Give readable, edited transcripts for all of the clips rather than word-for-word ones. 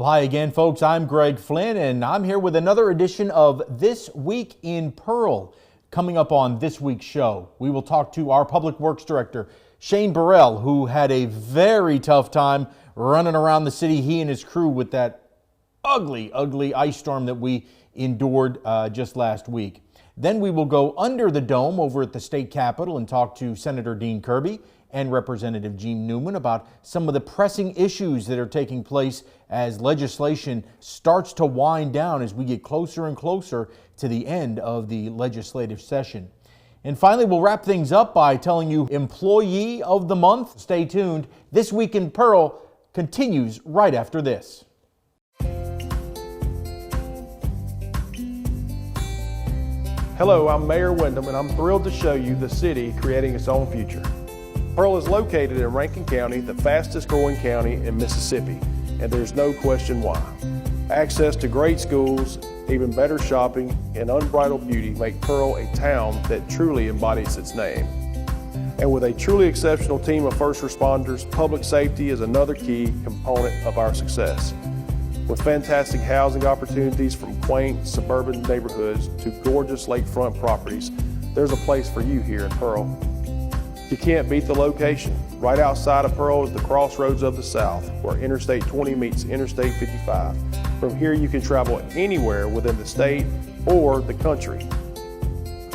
hi again, folks. I'm Greg Flynn, and I'm here with another edition of This Week in Pearl. Coming up on this week's show, we will talk to our Public Works Director, Shane Burrell, who had a very tough time running around the city, he and his crew, with that ugly ice storm that we endured just last week. Then we will go under the dome over at the state capitol and talk to Senator Dean Kirby and Representative Gene Newman about some of the pressing issues that are taking place as legislation starts to wind down as we get closer and closer to the end of the legislative session. And finally, we'll wrap things up by telling you Employee of the Month. Stay tuned. This Week in Pearl continues right after this. Hello, I'm Mayor Wyndham, and I'm thrilled to show you the city creating its own future. Pearl is located in Rankin County, the fastest growing county in Mississippi, and there's no question why. Access to great schools, even better shopping, and unbridled beauty make Pearl a town that truly embodies its name. And with a truly exceptional team of first responders, public safety is another key component of our success. With fantastic housing opportunities from quaint suburban neighborhoods to gorgeous lakefront properties, there's a place for you here in Pearl. You can't beat the location. Right outside of Pearl is the crossroads of the South, where Interstate 20 meets Interstate 55. From here you can travel anywhere within the state or the country.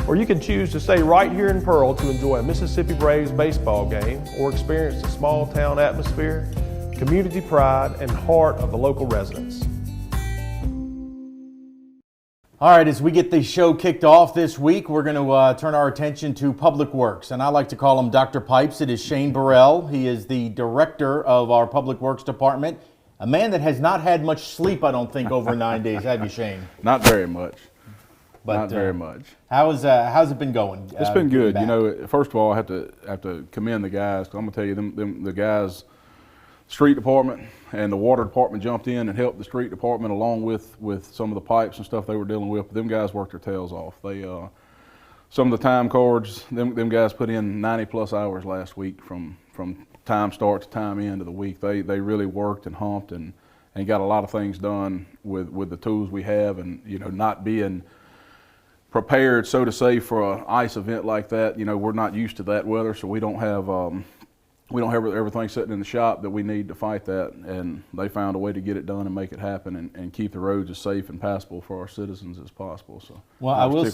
Or you can choose to stay right here in Pearl to enjoy a Mississippi Braves baseball game or experience the small town atmosphere, community pride, and heart of the local residents. All right, as we get the show kicked off this week, we're going to turn our attention to Public Works, and I like to call him Dr. Pipes. It is Shane Burrell. He is the director of our Public Works Department, a man that has not had much sleep, I don't think, over 9 days. Have you, Shane? Not very much. But, not very much. How's it been going? It's been good. You know, first of all, I have to commend the guys. 'Cause I'm gonna tell you, the guys, street department and the water department jumped in and helped the street department along with some of the pipes and stuff they were dealing with. But them guys worked their tails off. They some of the time cards, them guys put in 90+ hours last week from time start to time end of the week. They really worked and humped and got a lot of things done with the tools we have, and you know, not being prepared, so to say, for an ice event like that. You know, we're not used to that weather, so we don't have everything sitting in the shop that we need to fight that, and they found a way to get it done and make it happen and keep the roads as safe and passable for our citizens as possible. So, well, I will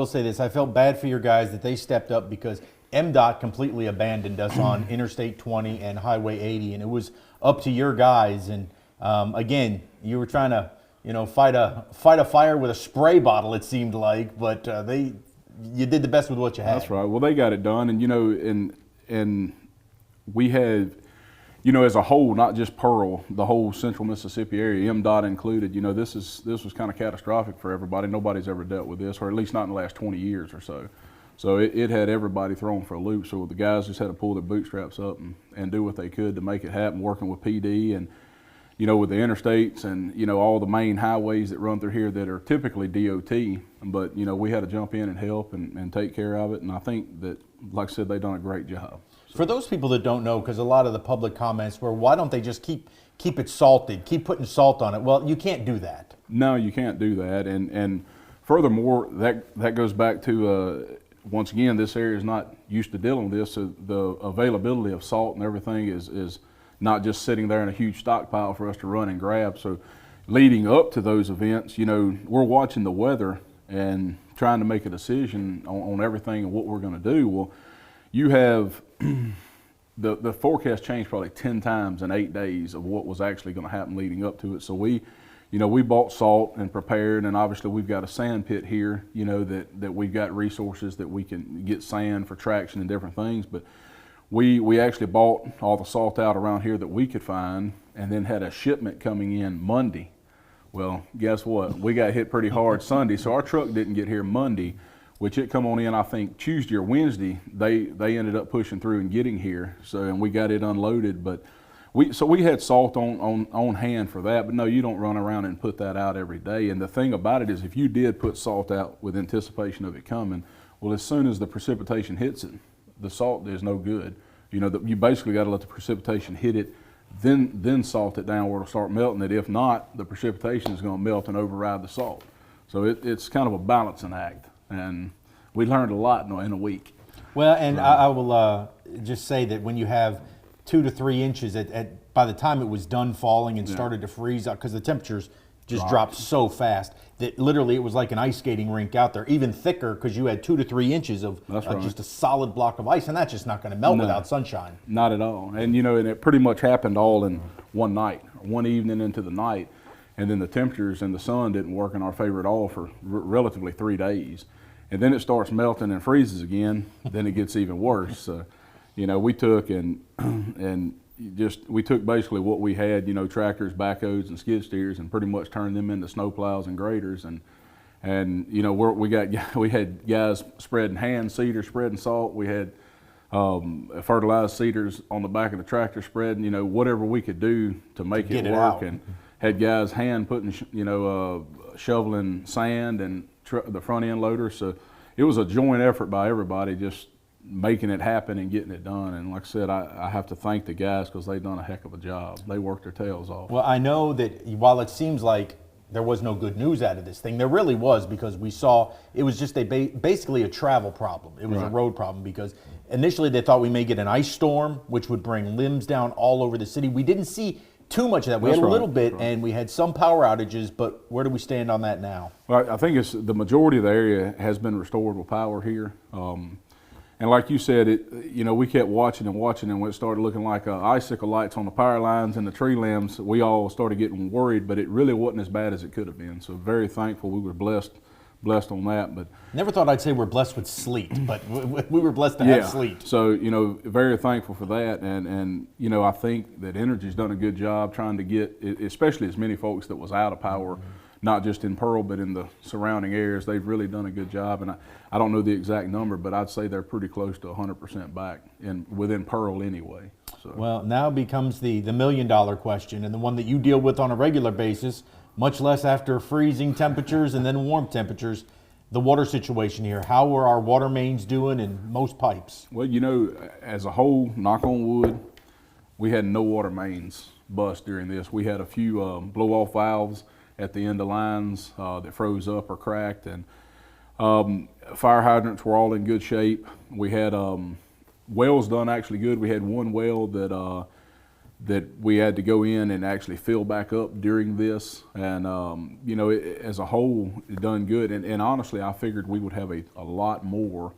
say this: I felt bad for your guys that they stepped up, because MDOT completely abandoned us on Interstate 20 and Highway 80, and it was up to your guys. And again, you were trying to, you know, fight a fire with a spray bottle, it seemed like, but you did the best with what you had. That's right. Well, they got it done, and you know, and we had, you know, as a whole, not just Pearl, the whole central Mississippi area, MDOT included, you know, this was kind of catastrophic for everybody. Nobody's ever dealt with this, or at least not in the last 20 years or so. So it had everybody thrown for a loop. So the guys just had to pull their bootstraps up and do what they could to make it happen, working with PD and, you know, with the interstates and, you know, all the main highways that run through here that are typically DOT. But, you know, we had to jump in and help and take care of it. And I think that, like I said, they've done a great job. For those people that don't know, because a lot of the public comments were, why don't they just keep it salted, keep putting salt on it? Well, you can't do that. No, you can't do that. And furthermore, that goes back to, once again, this area is not used to dealing with this. So the availability of salt and everything is not just sitting there in a huge stockpile for us to run and grab. So leading up to those events, you know, we're watching the weather and trying to make a decision on everything and what we're going to do. Well, you have the forecast changed probably 10 times in 8 days of what was actually going to happen leading up to it. So we bought salt and prepared, and obviously we've got a sand pit here, you know, that we've got resources that we can get sand for traction and different things. But we actually bought all the salt out around here that we could find, and then had a shipment coming in Monday. Well, guess what? We got hit pretty hard Sunday, so our truck didn't get here Monday, which it come on in, I think, Tuesday or Wednesday. They ended up pushing through and getting here, and we got it unloaded. But we had salt on hand for that. But no, you don't run around and put that out every day. And the thing about it is, if you did put salt out with anticipation of it coming, well, as soon as the precipitation hits it, the salt is no good. You know, you basically got to let the precipitation hit it, then salt it down where it'll start melting it. If not, the precipitation is going to melt and override the salt. So it's kind of a balancing act, and we learned a lot in a week. Well, and I will just say that when you have 2 to 3 inches, by the time it was done falling and started to freeze up, because the temperatures just dropped so fast that literally it was like an ice skating rink out there, even thicker because you had 2 to 3 inches of just a solid block of ice, and that's just not going to melt without sunshine. Not at all. And and it pretty much happened all in one night, one evening into the night, and then the temperatures and the sun didn't work in our favor at all for relatively 3 days. And then it starts melting and freezes again, then it gets even worse. So, we took we took basically what we had, tractors, backhoes, and skid steers, and pretty much turned them into snow plows and graders. And we had guys spreading hand seeders, spreading salt. We had fertilized seeders on the back of the tractor spreading, whatever we could do to make it work. And had guys hand putting, shoveling sand and the front end loader. So it was a joint effort by everybody, just making it happen and getting it done. And like I said, I have to thank the guys because they've done a heck of a job. They worked their tails off. Well, I know that while it seems like there was no good news out of this thing, there really was, because we saw it was just basically a travel problem. It was a road problem because initially they thought we may get an ice storm, which would bring limbs down all over the city. We didn't see too much of that. We had a little bit, and we had some power outages, but where do we stand on that now? Well, I think it's the majority of the area has been restored with power here. And like you said, we kept watching, and when it started looking like icicle lights on the power lines and the tree limbs, we all started getting worried, but it really wasn't as bad as it could have been. So very thankful we were blessed on that. But never thought I'd say we're blessed with sleet, but we were blessed to have sleet. So, very thankful for that. And I think that Energy's done a good job trying to get, especially as many folks that was out of power, not just in Pearl, but in the surrounding areas. They've really done a good job. And I don't know the exact number, but I'd say they're pretty close to 100% back within Pearl anyway. So. Well, now becomes the $1 million question, and the one that you deal with on a regular basis, much less after freezing temperatures and then warm temperatures. The water situation here. How are our water mains doing and most pipes? Well, as a whole, knock on wood, we had no water mains bust during this. We had a few blow-off valves at the end of lines that froze up or cracked, and fire hydrants were all in good shape. We had wells done actually good. We had one well that we had to go in and actually fill back up during this, and as a whole, it done good. And honestly, I figured we would have a lot more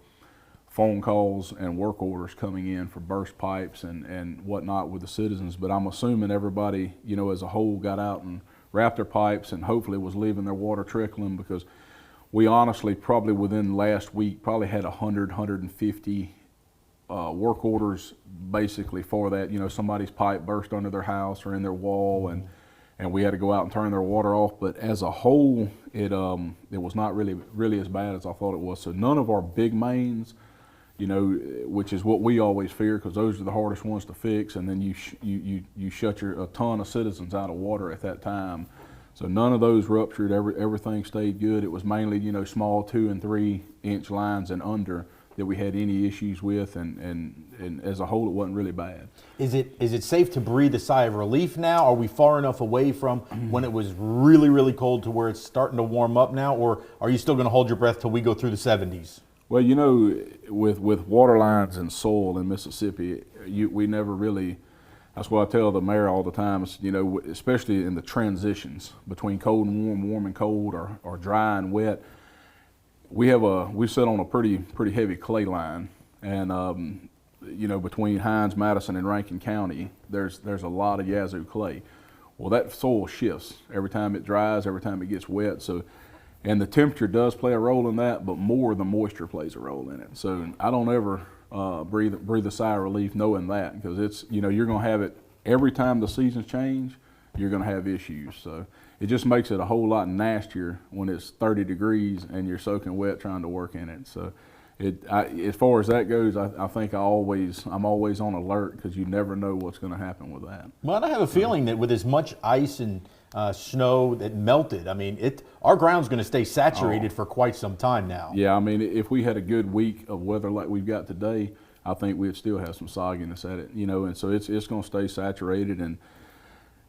phone calls and work orders coming in for burst pipes and whatnot with the citizens. But I'm assuming everybody, as a whole, got out and wrapped their pipes and hopefully was leaving their water trickling, because we honestly probably within last week probably had 150 work orders basically for that. Somebody's pipe burst under their house or in their wall, and we had to go out and turn their water off. But as a whole, it was not really as bad as I thought it was. So none of our big mains, which is what we always fear, because those are the hardest ones to fix, and then you shut a ton of citizens out of water at that time. So none of those ruptured. Everything stayed good. It was mainly small 2 and 3 inch lines and under that we had any issues with, and as a whole, it wasn't really bad. Is it safe to breathe a sigh of relief now? Are we far enough away from when it was really, really cold to where it's starting to warm up now, or are you still going to hold your breath till we go through the 70s? Well, with water lines and soil in Mississippi, we never really. That's what I tell the mayor all the time. Is, especially in the transitions between cold and warm, warm and cold, or dry and wet. We sit on a pretty heavy clay line, and between Hinds, Madison, and Rankin County, there's a lot of Yazoo clay. Well, that soil shifts every time it dries, every time it gets wet. So, and the temperature does play a role in that, but more the moisture plays a role in it. So I don't ever breathe a sigh of relief knowing that, because it's you're going to have it every time the seasons change. You're going to have issues. So it just makes it a whole lot nastier when it's 30 degrees and you're soaking wet trying to work in it. So as far as that goes, I think I'm always on alert, because you never know what's going to happen with that. Well, I have a feeling that with as much ice and snow that melted, our ground's going to stay saturated for quite some time now. Yeah, if we had a good week of weather like we've got today, I think we'd still have some sogginess at it, you know, and so it's going to stay saturated.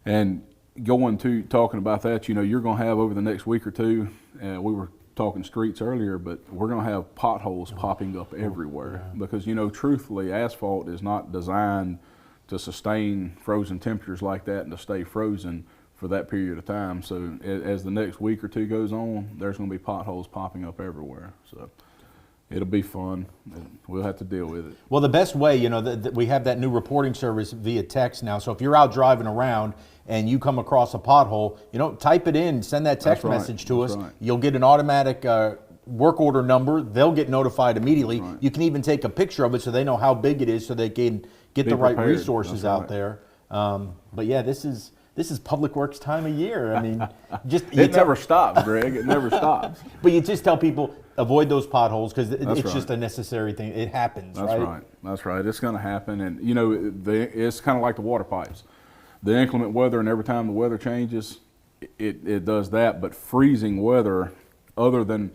And going to talking about that, you know, you're going to have over the next week or two, we were talking streets earlier, but we're going to have potholes popping up everywhere because, you know, truthfully, asphalt is not designed to sustain frozen temperatures like that and to stay frozen for that period of time. So as the next week or two goes on, there's going to be potholes popping up everywhere. So it'll be fun. We'll have to deal with it. Well, the best way, you know, we have that new reporting service via text now. So if you're out driving around and you come across a pothole, you know, type it in, send that text message to us. Right. You'll get an automatic work order number. They'll get notified immediately. Right. You can even take a picture of it so they know how big it is so they can get Be the right prepared. resources out there. But yeah, this is Public Works time of year. I mean, It never stops, Greg. It never stops. But you just tell people, avoid those potholes because it's right. just a necessary thing. It happens, That's right? right. That's right. It's going to happen. And, you know, it's kind of like the water pipes. The inclement weather, and every time the weather changes, it does that. But freezing weather, other than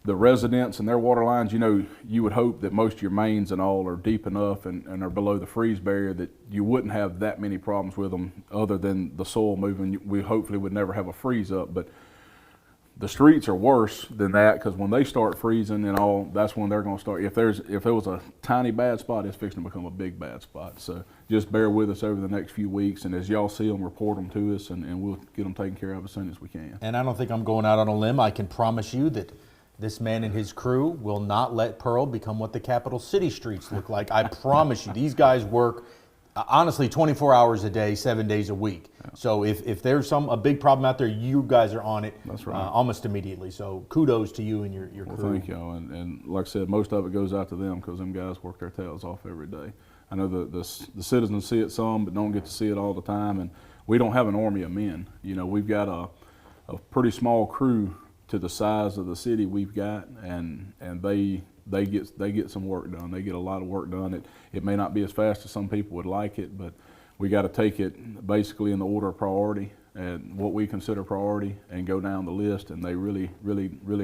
the residents and their water lines, you know, you would hope that most of your mains and all are deep enough and are below the freeze barrier that you wouldn't have that many problems with them other than the soil moving. We hopefully would never have a freeze up. But the streets are worse than that because when they start freezing and all, that's when they're going to start. If there was a tiny bad spot, it's fixing to become a big bad spot. So just bear with us over the next few weeks, and as y'all see them, report them to us, and we'll get them taken care of as soon as we can. And I don't think I'm going out on a limb. I can promise you that this man and his crew will not let Pearl become what the capital city streets look like. I promise you. These guys work, honestly, 24 hours a day, 7 days a week. Yeah. So if there's a big problem out there, you guys are on it. That's right. Almost immediately. So kudos to you and your Well, crew. thank y'all. And like I said, most of it goes out to them because them guys work their tails off every day. I know the citizens see it some, but don't get to see it all the time. And we don't have an army of men. You know, we've got a pretty small crew to the size of the city we've got, and they get some work done. They get a lot of work done. It may not be as fast as some people would like it, but we got to take it basically in the order of priority and what we consider priority and go down the list, and they really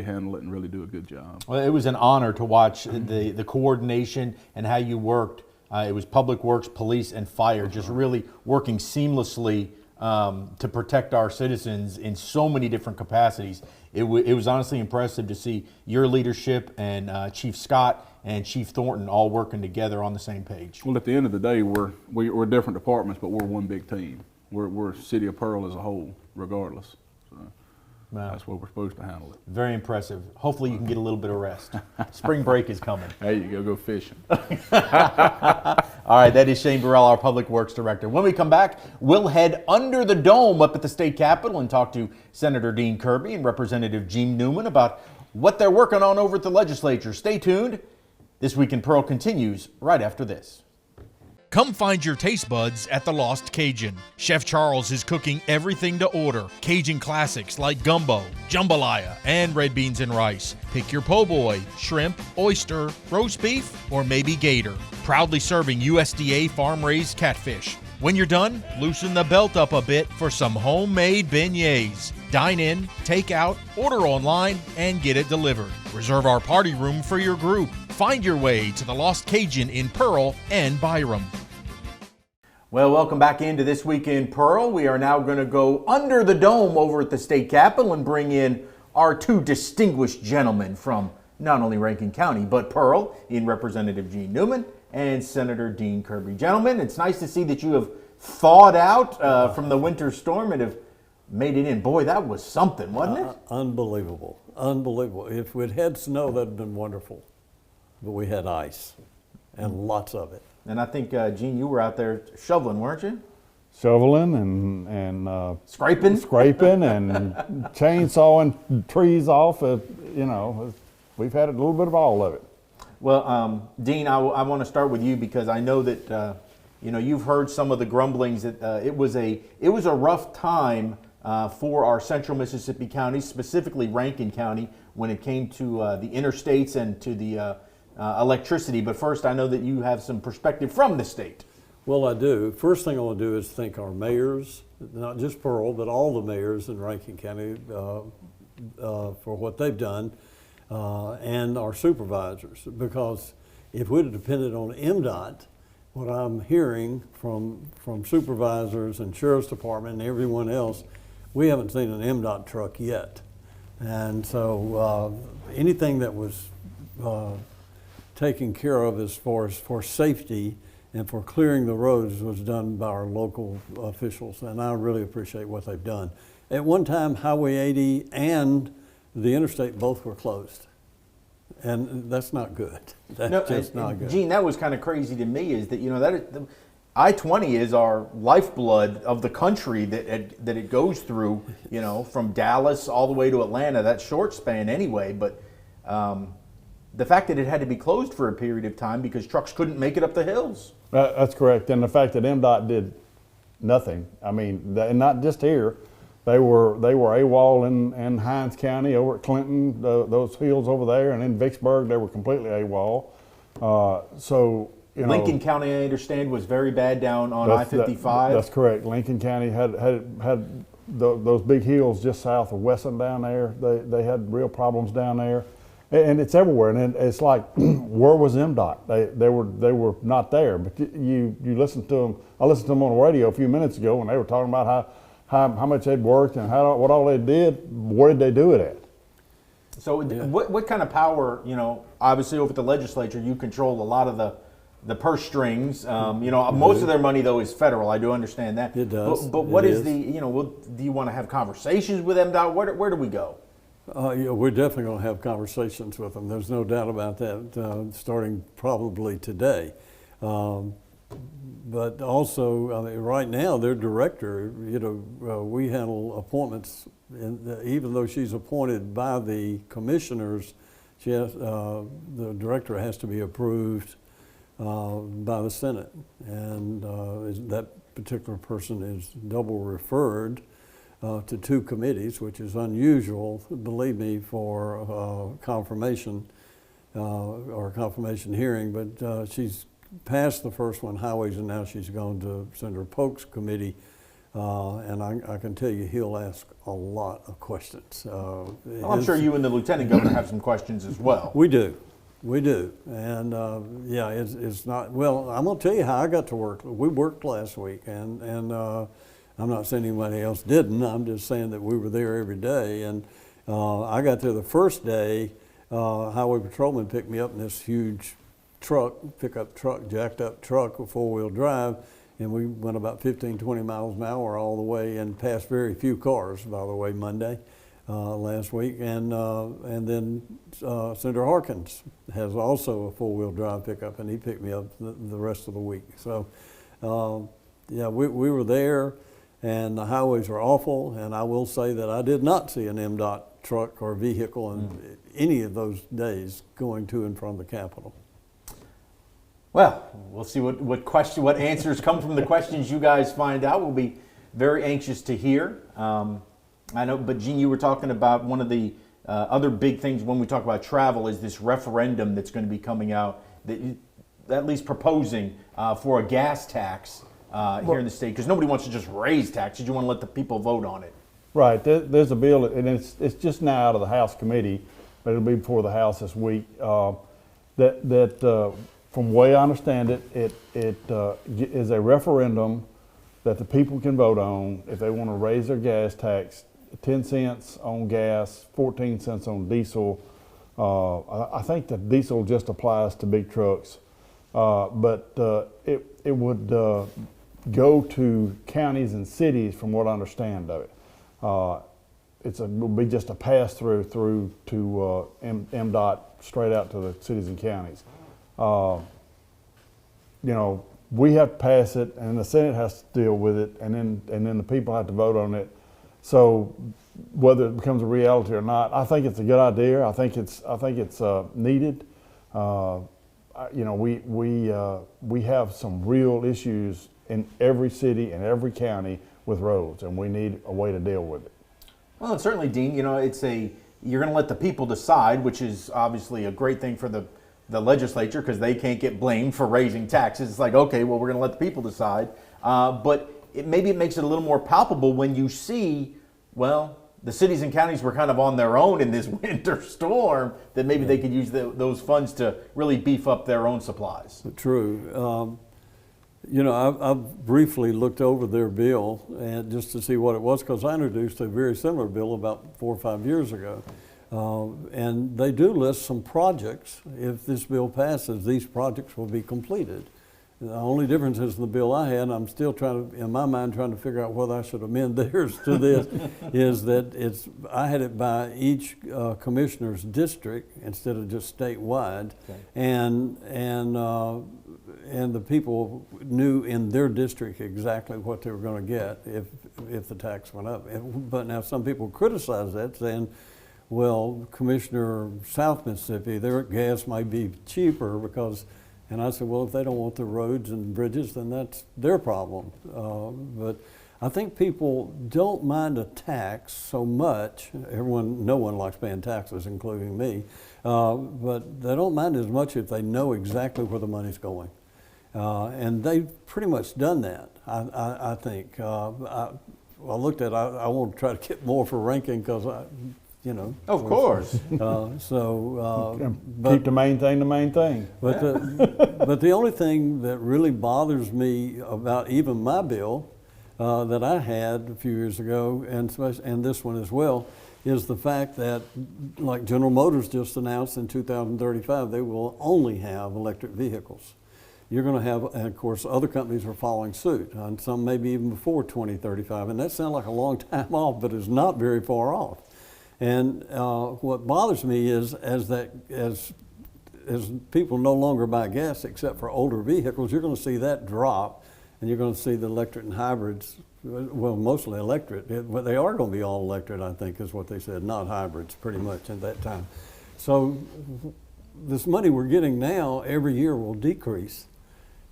handle it and really do a good job. Well, it was an honor to watch the coordination and how you worked. It was Public Works, Police, and Fire just really working seamlessly to protect our citizens in so many different capacities. It was honestly impressive to see your leadership and Chief Scott and Chief Thornton all working together on the same page. Well, at the end of the day, we're different departments, but we're one big team. We're City of Pearl as a whole, regardless. So Wow. that's what we're supposed to handle it. Very impressive. Hopefully you can get a little bit of rest. Spring break is coming. There you go fishing. All right, that is Shane Burrell, our Public Works Director. When we come back, we'll head under the dome up at the state capitol and talk to Senator Dean Kirby and Representative Gene Newman about what they're working on over at the legislature. Stay tuned. This Week in Pearl continues right after this. Come find your taste buds at the Lost Cajun. Chef Charles is cooking everything to order. Cajun classics like gumbo, jambalaya, and red beans and rice. Pick your po' boy, shrimp, oyster, roast beef, or maybe gator. Proudly serving USDA farm-raised catfish. When you're done, loosen the belt up a bit for some homemade beignets. Dine in, take out, order online, and get it delivered. Reserve our party room for your group. Find your way to the Lost Cajun in Pearl and Byram. Well, welcome back into This Week in Pearl. We are now going to go under the dome over at the state capitol and bring in our two distinguished gentlemen from not only Rankin County, but Pearl, in Representative Gene Newman and Senator Dean Kirby. Gentlemen, it's nice to see that you have thawed out from the winter storm and have made it in. Boy, that was something, wasn't it? Unbelievable. Unbelievable. If we'd had snow, that'd have been wonderful. But we had ice, and lots of it. And I think, Gene, you were out there shoveling, weren't you? Shoveling and Scraping? scraping and chainsawing trees off. You know, we've had a little bit of all of it. Well, Dean, I want to start with you because I know that you know you've heard some of the grumblings that it was a rough time for our central Mississippi counties, specifically Rankin County, when it came to the interstates and to the electricity. But first, I know that you have some perspective from the state. Well, I do. First thing I want to do is thank our mayors, not just Pearl, but all the mayors in Rankin County for what they've done, and our supervisors, because If we'd have depended on MDOT, what I'm hearing from supervisors and sheriff's department and everyone else, we haven't seen an MDOT truck yet. And so anything that was taken care of as far as for safety and for clearing the roads was done by our local officials, and I really appreciate what they've done. At one time, Highway 80 and the interstate both were closed, and that's not good. That's just not good. Gene, that was kind of crazy to me, is that, you know, that I-20 is our lifeblood of the country that it goes through, you know, from Dallas all the way to Atlanta, that short span anyway, but the fact that it had to be closed for a period of time because trucks couldn't make it up the hills. That's correct, and the fact that MDOT did nothing. I mean, and not just here. They were AWOL in Hinds County, over at Clinton, those hills over there, and in Vicksburg they were completely AWOL. So you know, Lincoln County, I understand, was very bad down on I-55. That's correct. Lincoln County had those big hills just south of Wesson down there. They had real problems down there. And it's everywhere, and it's like, where was MDOT? They were not there. But you listen to them. I listened to them on the radio a few minutes ago, and they were talking about how much they'd worked and what all they did. Where did they do it at? So what kind of power? You know, obviously over at the legislature, you control a lot of the purse strings. You know, most of their money though is federal. I do understand that. It does. But what is the? You know, do you want to have conversations with MDOT? Where do we go? Yeah, we're definitely going to have conversations with them. There's no doubt about that, starting probably today. But also, I mean, right now, their director, you know, we handle appointments, and even though she's appointed by the commissioners, she has, the director has to be approved by the Senate. And that particular person is double referred to two committees, which is unusual, believe me, for confirmation or confirmation hearing. But she's passed the first one, highways, and now she's gone to Senator Polk's committee. And I can tell you he'll ask a lot of questions. Well, I'm sure you and the Lieutenant Governor have some questions as well. We do. And yeah, it's not, well, I'm going to tell you how I got to work. We worked last week, and I'm not saying anybody else didn't. I'm just saying that we were there every day. And I got there the first day. Highway patrolman picked me up in this huge pickup truck, jacked up truck with four-wheel drive. And we went about 15, 20 miles an hour all the way and passed very few cars, by the way, Monday last week. And then Senator Harkins has also a four-wheel drive pickup, and he picked me up the rest of the week. So yeah, we were there. And the highways are awful, and I will say that I did not see an MDOT truck or vehicle in any of those days going to and from the Capitol. Well, we'll see what answers come from the questions you guys find out. We'll be very anxious to hear. I know, but Gene, you were talking about one of the other big things when we talk about travel is this referendum that's going to be coming out, that at least proposing for a gas tax. Here in the state, because nobody wants to just raise taxes. You want to let the people vote on it. Right. There's a bill, and it's just now out of the House committee, but it'll be before the House this week. That from the way I understand it, it is a referendum that the people can vote on if they want to raise their gas tax, 10 cents on gas, 14 cents on diesel. I think that diesel just applies to big trucks, but it would go to counties and cities, from what I understand of it. It will be just a pass through to MDOT straight out to the cities and counties. You know, we have to pass it, and the Senate has to deal with it, and then the people have to vote on it. So whether it becomes a reality or not, I think it's a good idea. I think it's needed. You know, we have some real issues in every city and every county with roads, and we need a way to deal with it. Well, and certainly, Dean, you know, you're going to let the people decide, which is obviously a great thing for the legislature, because they can't get blamed for raising taxes. It's like, okay, well, we're going to let the people decide. But maybe it makes it a little more palpable when you see, well, the cities and counties were kind of on their own in this winter storm, that maybe they could use those funds to really beef up their own supplies. True. You know, I've briefly looked over their bill and just to see what it was, because I introduced a very similar bill about 4 or 5 years ago. And they do list some projects. If this bill passes, these projects will be completed. The only difference is in the bill I had, I'm still trying to, in my mind, trying to figure out whether I should amend theirs to this, is that I had it by each commissioner's district instead of just statewide. Okay. And the people knew in their district exactly what they were going to get if the tax went up. But now some people criticize that, saying, well, Commissioner South Mississippi, their gas might be cheaper because, and I said, well, if they don't want the roads and bridges, then that's their problem. But I think people don't mind a tax so much. No one likes paying taxes, including me. But they don't mind as much if they know exactly where the money's going. And they've pretty much done that, I think. I looked at, I want to try to get more for Rankin because Of course. Keep the main thing the main thing. But the only thing that really bothers me about even my bill that I had a few years ago, and this one as well, is the fact that, like General Motors just announced in 2035, they will only have electric vehicles. You're going to have, and of course, other companies are following suit, and some maybe even before 2035. And that sounds like a long time off, but it's not very far off. And what bothers me is as people no longer buy gas except for older vehicles, you're going to see that drop, and you're going to see the electric and hybrids, well, mostly electric, but they are going to be all electric, I think, is what they said, not hybrids, pretty much at that time. So this money we're getting now every year will decrease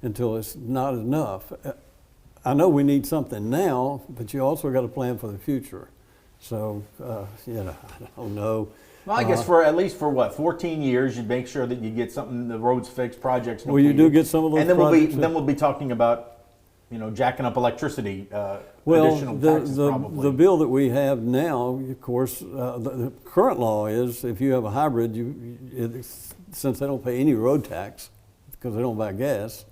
until it's not enough. I know we need something now, but you also got to plan for the future. So, I don't know. Well, I guess for at least for what, 14 years, you'd make sure that you get something, the roads fixed, projects completed. Well, you do get some of those and then projects. Then we'll be talking about, jacking up electricity, well, additional taxes probably. The bill that we have now, of course, the current law is if you have a hybrid, since they don't pay any road tax because they don't buy gas,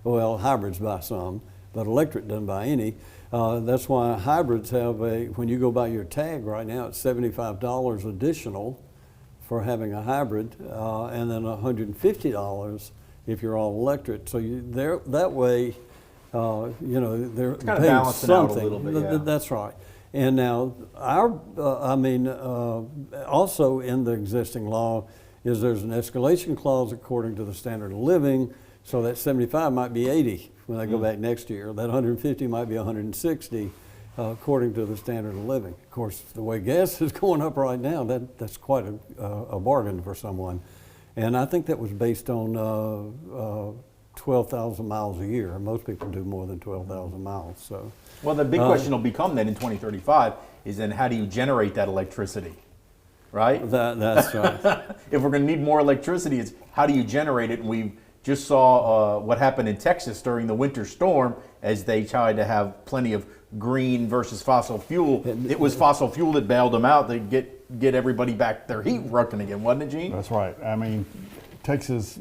well, hybrids buy some, but electric doesn't buy any. That's why hybrids have when you go buy your tag right now, it's $75 additional for having a hybrid, and then $150 if you're all electric. So that way, they're it's kind of paying balancing something. out a little bit, yeah. That's right. And now also in the existing law is there's an escalation clause according to the standard of living. So that 75 might be 80 when I go back next year. That 150 might be 160 according to the standard of living. Of course, the way gas is going up right now, that's quite a bargain for someone. And I think that was based on 12,000 miles a year. Most people do more than 12,000 miles. So, well, the big question will become then in 2035 is then how do you generate that electricity, right? That's right. If we're going to need more electricity, it's how do you generate it? And we just saw what happened in Texas during the winter storm as they tried to have plenty of green versus fossil fuel. It was fossil fuel that bailed them out to get everybody back their heat working again, wasn't it, Gene? That's right. I mean, Texas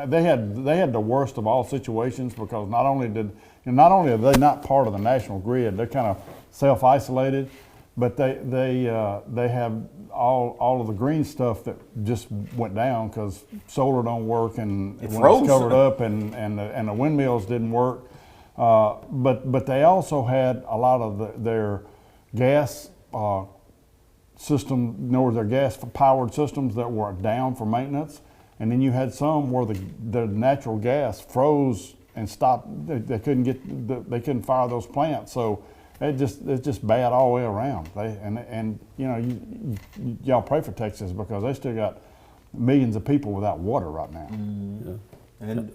they had the worst of all situations because not only are they not part of the national grid, they're kind of self-isolated, but they have all of the green stuff that just went down because solar don't work and it when froze. it's covered up and the windmills didn't work. But they also had a lot of their gas system, their gas powered systems that were down for maintenance, and then you had some where the natural gas froze and stopped. They couldn't fire those plants, so it's just bad all the way around. Y'all pray for Texas because they still got millions of people without water right now. Mm-hmm. Yeah. And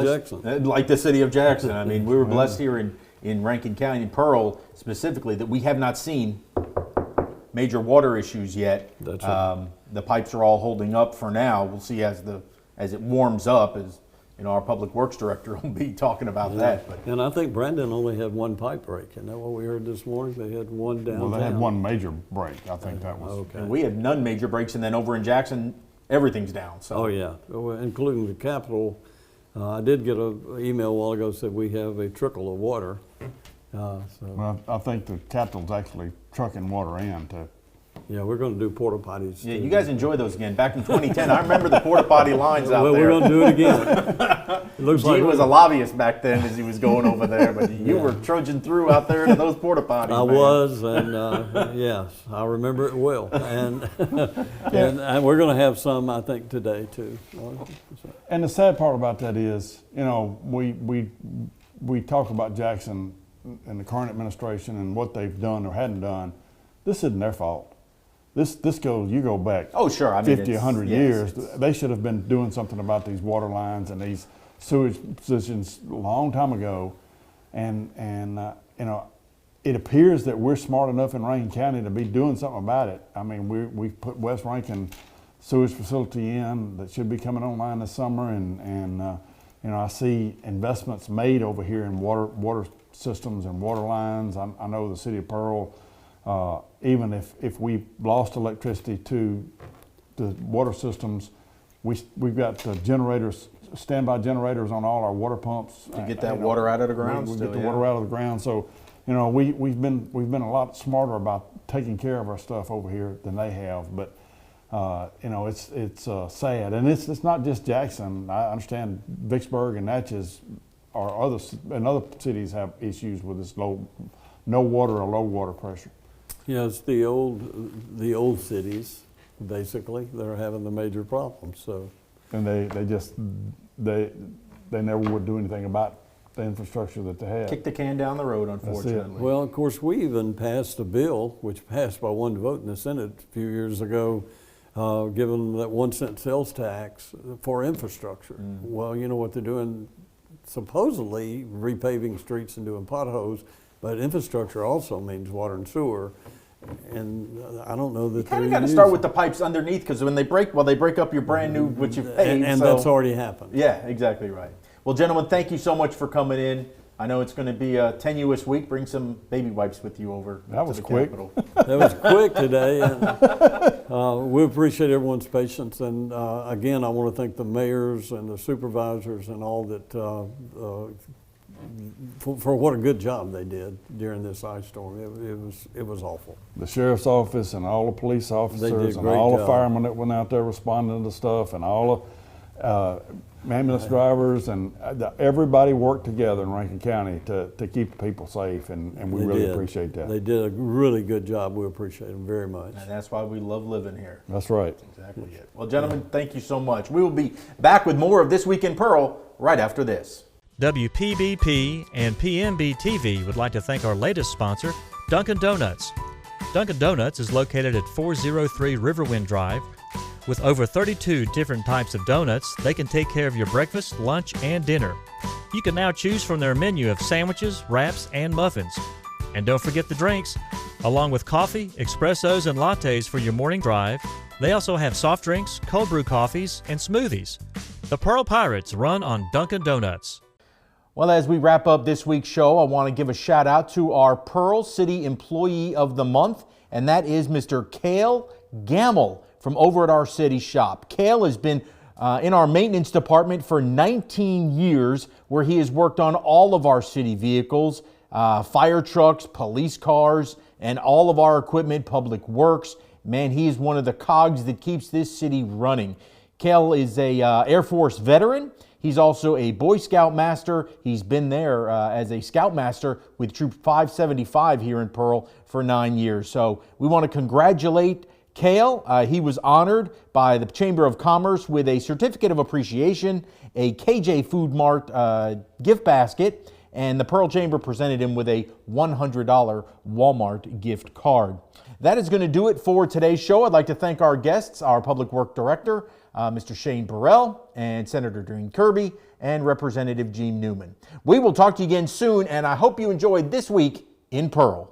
Jackson. Like the city of Jackson. I mean, we were blessed here in Rankin County, in Pearl specifically, that we have not seen major water issues yet. That's right. The pipes are all holding up for now. We'll see as it warms up, as our public works director will be talking about that. But And I think Brandon only had one pipe break. Isn't that what we heard this morning? They had one downtown. Well, they had one major break. I think that was. Okay. and we had none major breaks, and then over in Jackson, everything's down. So Oh, yeah, including the Capitol. I did get an email a while ago that said we have a trickle of water. Well, I think the Capitol's actually trucking water in to. Yeah, we're going to do porta potties. yeah, too. you guys enjoy those again. Back in 2010, I remember the porta potty lines out Well, there. we're going to do it again. It looks like Gene was a lobbyist back then as he was going over there, but you were trudging through out there into those porta potties. I man. was, and yes, I remember it well. And and we're going to have some, I think, today too. And the sad part about that is, we talk about Jackson and the current administration and what they've done or hadn't done. This isn't their fault. This goes, you go back Oh, sure. I mean, 50, it's- 100 yes, years. it's- They should have been doing something about these water lines and these sewage positions a long time ago. And it appears that we're smart enough in Rankin County to be doing something about it. I mean, we've put West Rankin sewage facility in that should be coming online this summer, and I see investments made over here in water systems and water lines. I know the city of Pearl, even if we lost electricity to the water systems, we've got generators, standby generators on all our water pumps To get that water out of the ground We still, get the yeah. water out of the ground. So, we've been a lot smarter about taking care of our stuff over here than they have. But it's sad, and it's not just Jackson. I understand Vicksburg and Natchez or other cities have issues with this no water or low water pressure. Yeah, it's the old cities, basically, that are having the major problems. So And they never would do anything about the infrastructure that they have. Kick the can down the road, unfortunately. well, of course, we even passed a bill, which passed by one vote in the Senate a few years ago, giving that 1 cent sales tax for infrastructure. Well, you know what they're doing, supposedly repaving streets and doing potholes, but infrastructure also means water and sewer. And I don't know that You kind of they're got to start using- with the pipes underneath, because when they break up your brand new, which you've paid. and so- that's already happened. Yeah, exactly right. Well, gentlemen, thank you so much for coming in. I know it's going to be a tenuous week. Bring some baby wipes with you over That to was the quick. Capitol. That was quick today, and we appreciate everyone's patience. And again, I want to thank the mayors and the supervisors and all that for what a good job they did during this ice storm. It was awful. The sheriff's office and all the police officers a and great all the job. firemen that went out there responding to stuff and all the ambulance drivers and everybody worked together in Rankin County to keep people safe, and we They really did. appreciate that. They did a really good job. We appreciate them very much. And that's why we love living here. That's right. Exactly it. Well, gentlemen, thank you so much. We will be back with more of This Week in Pearl right after this. WPBP and PMB TV would like to thank our latest sponsor, Dunkin' Donuts. Dunkin' Donuts is located at 403 Riverwind Drive. With over 32 different types of donuts, they can take care of your breakfast, lunch, and dinner. You can now choose from their menu of sandwiches, wraps, and muffins. And don't forget the drinks. Along with coffee, espressos, and lattes for your morning drive, they also have soft drinks, cold brew coffees, and smoothies. The Pearl Pirates run on Dunkin' Donuts. Well, as we wrap up this week's show, I want to give a shout out to our Pearl City Employee of the Month, and that is Mr. Cale Gamble from over at our city shop. Cale has been in our maintenance department for 19 years, where he has worked on all of our city vehicles, fire trucks, police cars, and all of our equipment, public works. Man, he is one of the cogs that keeps this city running. Cale is a Air Force veteran. He's also a Boy Scout master. He's been there as a Scout master with Troop 575 here in Pearl for 9 years. So we want to congratulate Cale. He was honored by the Chamber of Commerce with a certificate of appreciation, a KJ Food Mart gift basket, and the Pearl Chamber presented him with a $100 Walmart gift card. That is going to do it for today's show. I'd like to thank our guests, our Public Work Director, Mr. Shane Burrell, and Senator Dean Kirby, and Representative Gene Newman. We will talk to you again soon, and I hope you enjoyed This Week in Pearl.